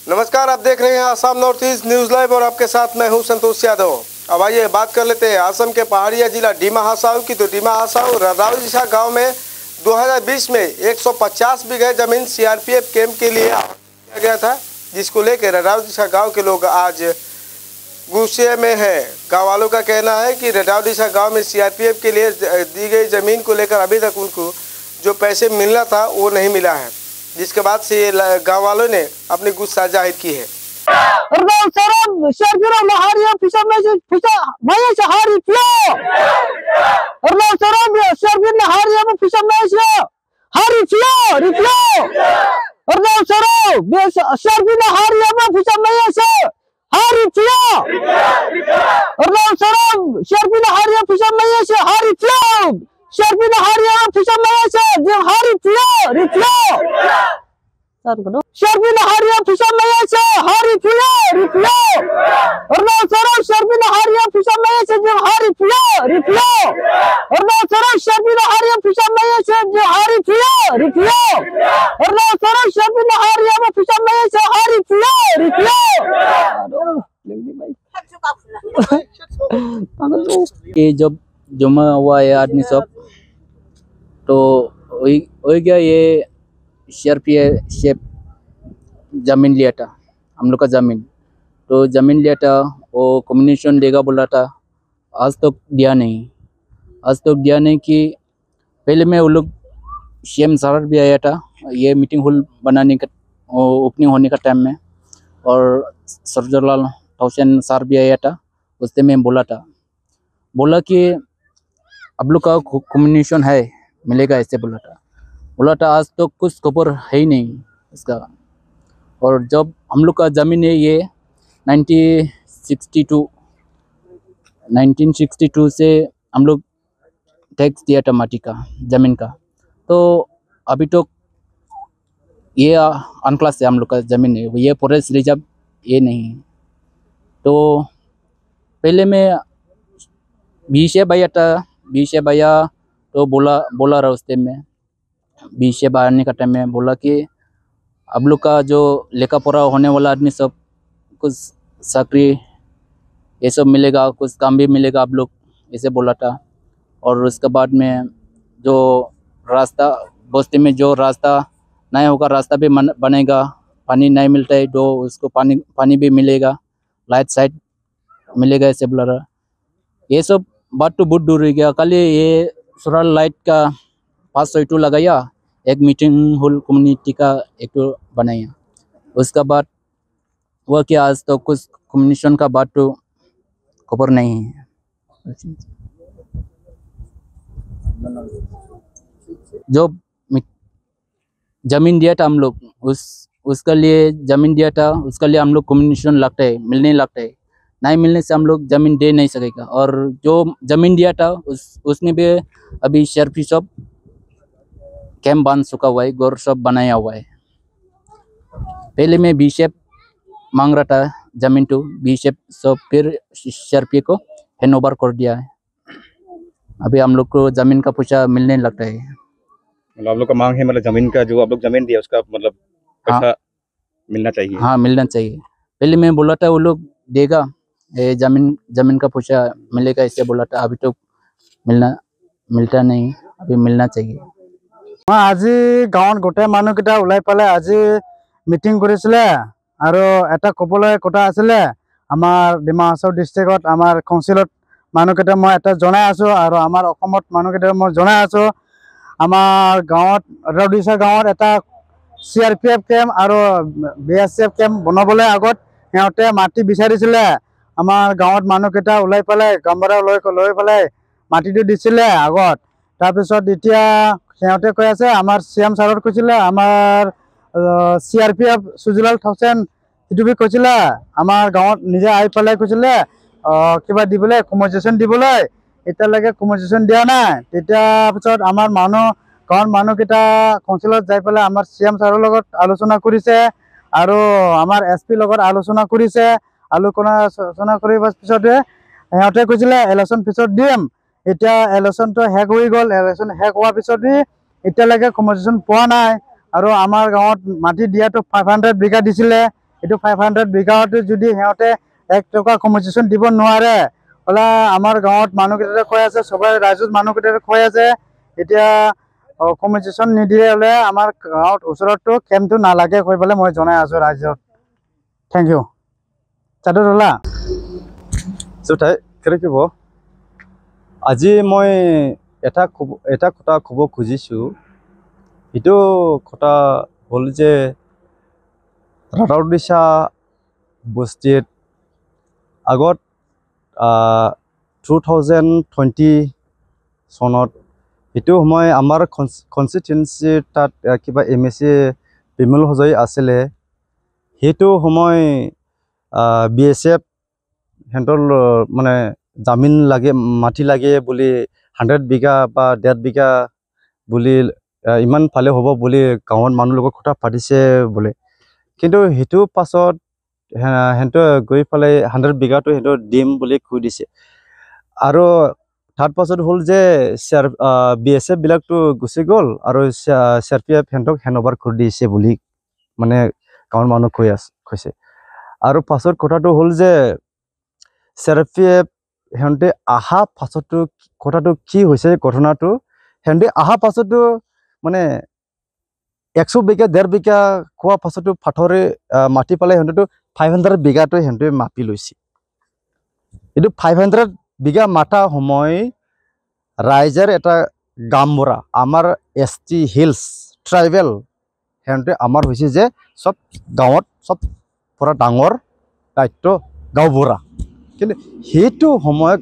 नमस्कार, आप देख रहे हैं Assam north east news live और आपके साथ मैं हूं संतोष यादव। अब आइए बात कर लेते हैं असम के पहाड़िया जिला डिमा हासाऊ की। तो डिमा हासाऊ रदाउजिसा गांव में 2020 में 150 बीघे जमीन सीआरपीएफ कैंप के लिए किया गया था, जिसको लेकर रदाउजिसा गांव के लोग आज गुस्से में हैं। गाँव वालों का कहना है कि रदाउजिसा गाँव में सीआरपीएफ के लिए दी गई जमीन को लेकर अभी तक उनको जो पैसे मिलना था वो नहीं मिला है, जिसके बाद से गांव वालों ने अपनी गुस्सा जाहिर की है। ये जब जमा हुआ है आदमी सब तो हो गया। ये सीआरपीएफ जमीन लिया था, हम लोग का जमीन। तो जमीन लिया था, वो कम्युनिकेशन देगा बोला था, आज तक दिया नहीं। कि पहले में वो लोग सीएम सर भी आया था ये मीटिंग हॉल बनाने का ओपनिंग होने का टाइम में, और सरजरलाल टोशन सर भी आया था। उससे मैं बोला कि अब लोग का कम्युनिकेशन है मिलेगा, ऐसे बोला था। आज तो कुछ खबर है ही नहीं इसका। और जब हम लोग का ज़मीन है ये 1962 से हम लोग टैक्स दिया था माटी का, ज़मीन का। तो अभी तो ये अनक्लास है हम लोग का ज़मीन है, ये फॉरेस्ट रिजर्व ये नहीं है। तो पहले में बीसे भैया तो बोला रास्ते में बीसे आने का टाइम में बोला कि अब लोग का जो लेखा पढ़ा होने वाला आदमी सब कुछ चाकरी ये सब मिलेगा, कुछ काम भी मिलेगा आप लोग, ऐसे बोला था। और उसके बाद में जो रास्ता बस्ती में जो रास्ता नहीं होगा, रास्ता भी बनेगा। पानी नहीं मिलता है तो उसको पानी भी मिलेगा, लाइट साइट मिलेगा, ऐसे बोला रहा। ये सब बात तो बहुत दूर हो गया। कल ये सोलर लाइट का 502 लगाया, एक मीटिंग हॉल कम्युनिटी का एक तो बनाया। उसका बाद हुआ कि आज तो कुछ कम्युनिकेशन का बात तो खबर नहीं है। जो जमीन दिया था हम लोग उसके लिए जमीन दिया था, उसके लिए हम लोग कम्युनिकेशन लगता है, मिलने लगता है। नहीं मिलने से हम लोग जमीन दे नहीं सकेगा। और जो जमीन दिया था उसमें भी अभी सीआरपी सब कैंप बांध चुका हुआ है, गौर सब बनाया हुआ है। पहले में बीशेप मांग रहा था जमीन, तो बीशेप सब फिर सीआरपी को हैंड ओवर कर दिया है। अभी हम लोग को जमीन का पैसा मिलने लगता है। मतलब आप लोग का मांग है, मतलब जमीन का जो आप लोग जमीन दिया उसका मतलब पैसा मिलना चाहिए। हाँ, मिलना चाहिए। पहले मैं बोला था वो लोग देगा, जमीन का पैसा मिलेगा, ऐसे बोला था। अभी तो मिलता नहीं, अभी मिलना चाहिए। आज गाँव गोटे मानुकटा ऊल् पाले आज मीटिंग करिছিলে और एटा कबले कथा आছিলে आमार डिमा हासाऊ डिस्ट्रिक्ट आमार काउन्सिलत मानुकटा मैं एटा जनाई आছো और आमार অসমত मानुकटा मैं जनाई आছো। आमार गाँवत रदाउजिसा गाँवत एटा सीआरपीएफ कैम्प और बीएसएफ कैम्प बनाबले आगत सिहते माटी बिचारिছিলে। आमार गाँवत मानुकटा ऊल् पाले गामबुरा লৈ पाले माटिटो दिছিলে आगत। তাৰপিছত এতিয়া সিহঁতে কৈ আছে আমাৰ সিএম ছাৰত কৈছিলে, আমাৰ सीआरपीएफ সুজলাল থৌচেন ইটো কৈছিলে আমাৰ গাঁৱত নিজে আহি পেলাই কৈছিলে কিবা দিবলৈ কম্পেনচেশ্যন দিবলৈ। এতিয়ালৈকে কম্পেনচেশ্যন দিয়া নাই। তেতিয়া পিছত আমাৰ গাঁৱৰ মানুহকেইটা কাউন্সিলত যাই পেলাই আমাৰ সিএম ছাৰৰ লগত আলোচনা কৰিছে আৰু আমাৰ এসপি লগত আলোচনা কৰিছে। আলোচনা কৰি পিছতে সিহঁতে কৈছিলে ইলেকশ্যন পিছত দিম। এতিয়া ইলেকশ্যনটো শেষ হৈ গ'ল, ইলেকশ্যন শেষ হোৱাৰ পিছতে এতিয়ালৈকে কম্পেনচেশ্যন পোৱা নাই। और आमार गाँव माटी दिया तो 500 बीघा दिছিলে, এইটো 500 বিঘাটো যদি সিহঁতে 1 টকা কম্পেনচেশ্যন দিব নোৱাৰে হলে আমাৰ গাঁৱত মানুহকেইটা কৈ আছে সবাই ৰাইজৰ মানুহকেইটা কৈ আছে এতিয়া কম্পেনচেশ্যন নিদিলে হলে আমাৰ গাঁৱত ওচৰতো কেম্পটো নালাগে কৈ পেলাই মই জনাই আছো ৰাইজক থ্যাংক ইউ চাদুলা জোঠাই কেনেকৈ আজি মই এটা কথা ক'ব খুজিছোঁ এইটো কথা হ'ল যে ৰাউদিছা বস্তিত আগত 2020 চনত এইটো সময় আমাৰ কনষ্টিটুৱেঞ্চি তাত কিবা MSC বিমল হাজৰি আছিলে সেইটো সময় BSF হেণ্টৰ মানে জামিন লাগে মাটি লাগে বুলি 100 বিঘা বা 1.5 বিঘা বুলি ইমান ফালে হ'ব বুলি গাঁৱৰ মানুহ লগত কথা পাতিছে বোলে কিন্তু সেইটো পাছত হেণ্টো গৈ ফালে 100 বিঘাটো হেণ্টো দিম বুলি কৈ দিছে আৰু তাৰ পাছত হ'ল যে BSF বিলাকটো গুচি গ'ল আৰু CRPF হেণ্টক হেণ্ডঅভাৰ কৰি দিছে বুলি মানে গাঁৱৰ মানুহ কৈছে আৰু পাছত কথাটো হ'ল যে CRPF হেণ্টে আহা পাছতো কথাটো কি হৈছে ঘটনাটো হেণ্টে আহা পাছতো মানে 100 বিঘা 1.5 বিঘা খোৱা পাছতো ফাটৰে মাটি পালে হেণ্টেটো 500 বিঘাটো হেণ্টে মাপি লৈছে এইটো 500 বিঘা মাটা সময় ৰাইজৰ এটা গামবৰা আমাৰ ST হিলছ ট্ৰাইবেল হেণ্টে আমাৰ হৈছে যে সব গাঁৱত সব পৰা ডাঙৰ দায়িত্ব গাঁওবুঢ়া কিন্তু সেইটো সময়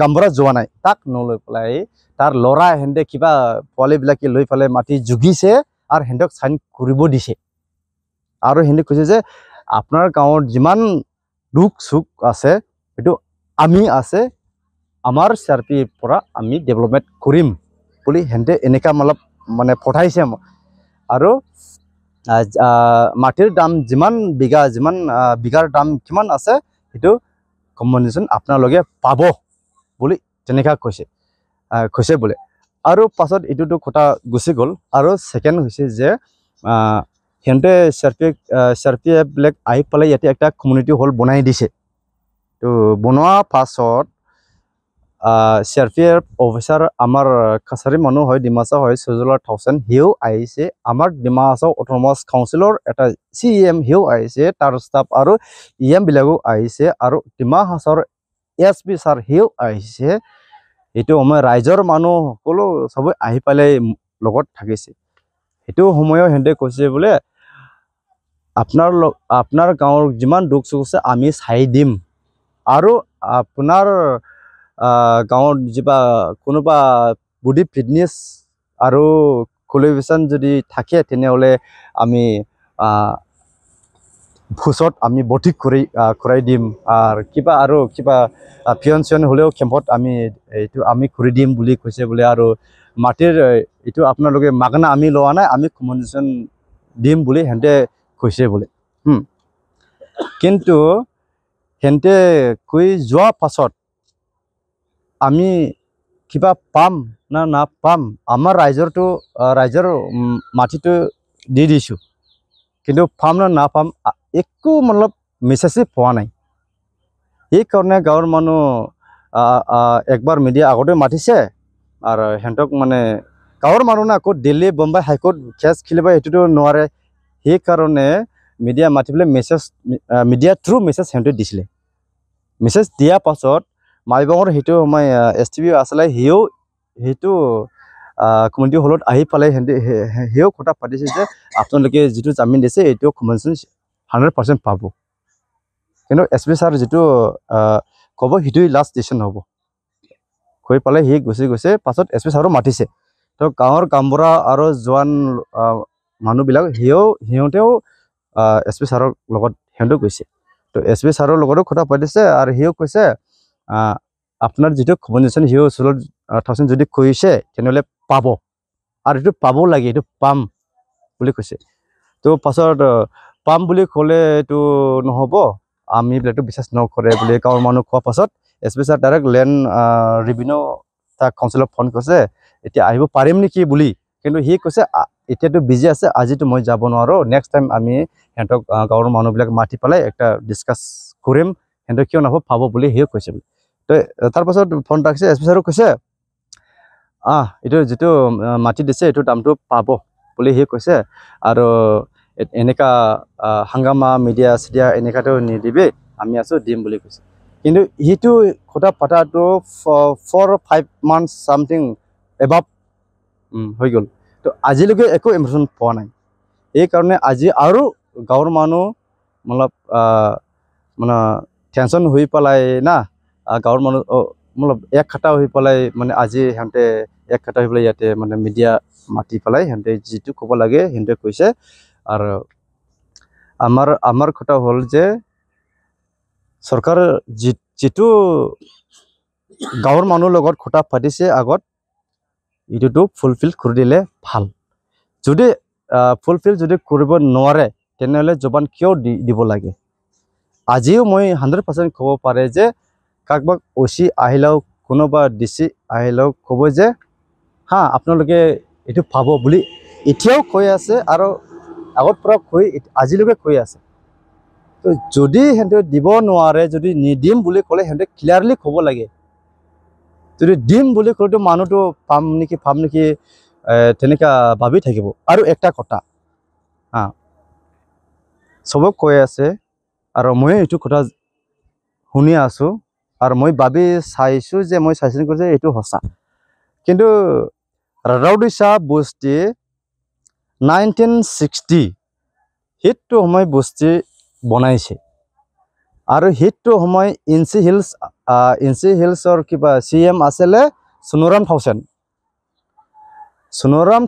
গামবুঢ়া যোৱা নাই তাক নলৈ পেলাই তাৰ ল'ৰা হেণ্টে কিবা পোৱালিবিলাকে লৈ পেলাই মাটি জুগিছে আৰু হেণ্টক চাইন কৰিব দিছে আৰু হেণ্টে কৈছে যে আপোনাৰ গাঁৱৰ যিমান দুখ সুখ আছে এইটো আমি আছে আমাৰ CRPF পৰা আমি ডেভেলপমেণ্ট কৰিম বুলি হেণ্টে এনেকা মানে পঠাইছে আৰু মাটিৰ দাম যিমান বিঘাৰ দাম কিমান আছে সেইটো কম্পেনচেশ্যন আপোনালোকে পাব বুলি তেনেকা কৈছে বোলে আৰু পাছত এইটোতো কথা গুচি গ'ল আৰু ছেকেণ্ড হৈছে যে হেণ্টে CRPF বিলাক আহি পেলাই ইয়াতে একটা কমিউনিটি হল বনাই দিছে তো বনোৱা পাছত CRPF অফিচাৰ আমাৰ কাছাৰী মানুহ হয় ডিমাচা হয় সুজলা থাউচেণ্ড হিও আহিছে আমাৰ ডিমাচা অট'নমাছ কাউন্সিলৰ এটা CEM হিও আহিছে তাৰ ষ্টাফ আৰু EM বিলাকো আহিছে আৰু ডিমা হাছাৰ SP ছাৰ হিও আহিছে এইটো সময় ৰাইজৰ মানুহ সকলো সবে আহি পেলাই লগত থাকিছে সেইটো সময়ও হেণ্টে কৈছে বোলে আপোনাৰ গাঁৱৰ যিমান দুখ সুখ আছে আমি চাই দিম আৰু আপোনাৰ গাঁৱত যিবা কোনোবা বডি ফিটনেছ আৰু কোৱালিফিকেশ্যন যদি থাকে তেনেহ'লে আমি ফুচত আমি ভৰ্তি কৰাই দিম আৰু কিবা ফিয়ন হ'লেও কেম্পত আমি কৰি দিম বুলি কৈছে বোলে আৰু মাটিৰ এইটো আপোনালোকে মাগনা আমি লোৱা নাই আমি কম্পেনচেশ্যন দিম বুলি হেণ্টে কৈছে বোলে কিন্তু হেণ্টে কৈ যোৱা পাছত আমি কিবা পাম না নাপাম আমাৰ ৰাইজৰ মাটিটো দি দিছোঁ কিন্তু পাম না নাপাম একো মেছেজে পোৱা নাই এইকাৰণে গাঁৱৰ মানুহ একবাৰ মিডিয়া আগতে মাতিছে আৰু হেণ্টক মানে গাঁৱৰ মানুহ না আকৌ দিল্লী বম্বাই হাইকোৰ্ট কেছ খেলিব সেইটোতো নোৱাৰে সেইকাৰণে মিডিয়া মাতি পেলাই মিডিয়া থ্ৰু মেছেজ হেণ্টে দিছিলে মেছেজ দিয়াৰ পাছত মাইবঙৰ সেইটো সময় STB আছিলে সেইটো কমিউনিটি হলত আহি পেলাই সেও কথা পাতিছে যে আপোনালোকে যিটো জামিন দিছে এইটো কম্পেনচেশ্যন 100% পাব কিন্তু SP ছাৰ যিটো ক'ব সেইটোৱে লাষ্ট ডিচিশ্যন হ'ব কৈ পেলাই সি গুচি গৈছে পাছত SP ছাৰো মাতিছে তো গাঁৱৰ গামবুঢ়া আৰু জোৱান মানুহবিলাক সিহঁতেও SP ছাৰৰ লগত সিহঁতেও গৈছে তো SP ছাৰৰ লগতো কথা পাতিছে আৰু সিও কৈছে আপোনাৰ যিটো কম্পেনচেশ্যন হিও 16,000 যদি কৈছে তেনেহ'লে পাব আৰু এইটো পাব লাগে এইটো পাম বুলি কৈছে তো পাছত পাম বুলি ক'লে এইটো নহ'ব আমি এইটো বিশ্বাস নকৰে বুলি গাঁৱৰ মানুহ কোৱাৰ পাছত SP sir direct land revenue তাক কাউন্সিলক ফোন কৰিছে এতিয়া আহিব পাৰিম নেকি বুলি কিন্তু সি কৈছে এতিয়াতো বিজি আছে আজিতো মই যাব নোৱাৰো নেক্সট টাইম আমি হেঁতক গাঁৱৰ মানুহবিলাক মাতি পেলাই একটা ডিছকাছ কৰিম হেঁতক কিয় নাপাব পাব বুলি সিও কৈছে তো তাৰপাছত ফোন ৰাখিছে এছ পি ছাৰো কৈছে এইটো যিটো মাটি দিছে এইটো দামটো পাব বুলি সি কৈছে আৰু এনেকা হাংগামা মিডিয়া চিডিয়া এনেকাটো নিদিবি আমি আছো দিম বুলি কৈছে কিন্তু সিটো কথা পাতাটো 4-5 months সামথিং এবাভ হৈ গ'ল তো আজিলৈকে একো ইনফৰমেশ্যন পোৱা নাই এই কাৰণে আজি আৰু গাঁৱৰ মানুহ মতলব মানে টেনশ্যন হৈ পেলাই না গাঁৱৰ মানুহ মতলব এক খাটা হৈ পেলাই মানে আজি সিহঁতে এক খাটা হৈ পেলাই ইয়াতে মানে মিডিয়া মাতি পেলাই সিহঁতে যিটো ক'ব লাগে সিহঁতে কৈছে আৰু আমাৰ কথা হ'ল যে চৰকাৰ যিটো গাঁৱৰ মানুহৰ লগত কথা পাতিছে আগত এইটোতো ফুলফিল কৰি দিলে ভাল যদি ফুলফিল যদি কৰিব নোৱাৰে তেনেহ'লে জবান কিয় দিব লাগে আজিও মই 100% ক'ব পাৰে যে কাকবাক অচি আহিলেও কোনোবা ডিচি আহিলেও ক'ব যে আপোনালোকে এইটো পাব বুলি এতিয়াও কৈ আছে আৰু আগত পৰা আজিলৈকে কৈ আছে তো যদি সিহঁতে দিব নোৱাৰে যদি নিদিম বুলি ক'লে সিহঁতে ক্লিয়াৰলি ক'ব লাগে যদি দিম বুলি ক'লেতো মানুহটো পাম নেকি তেনেকুৱা ভাবি থাকিব আৰু একটা কথা চবক কৈ আছে আৰু মই এইটো কথা শুনি আছোঁ আৰু মই ভাবি চাইছোঁ যে মই চাইছিলোঁ যে এইটো সঁচা কিন্তু ৰাউডিছা বস্তি 1960 সেইটো সময় বস্তি বনাইছে আৰু সেইটো সময় ইঞ্চি হিলছৰ কিবা CM আছিলে সোণৰাম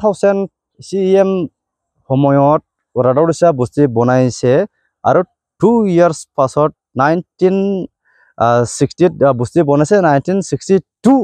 থাউচেন CM সময়ত ৰাউডিছা বস্তি বনাইছে আৰু 2 years পাছত 1960 বস্তি বনাইছে 1962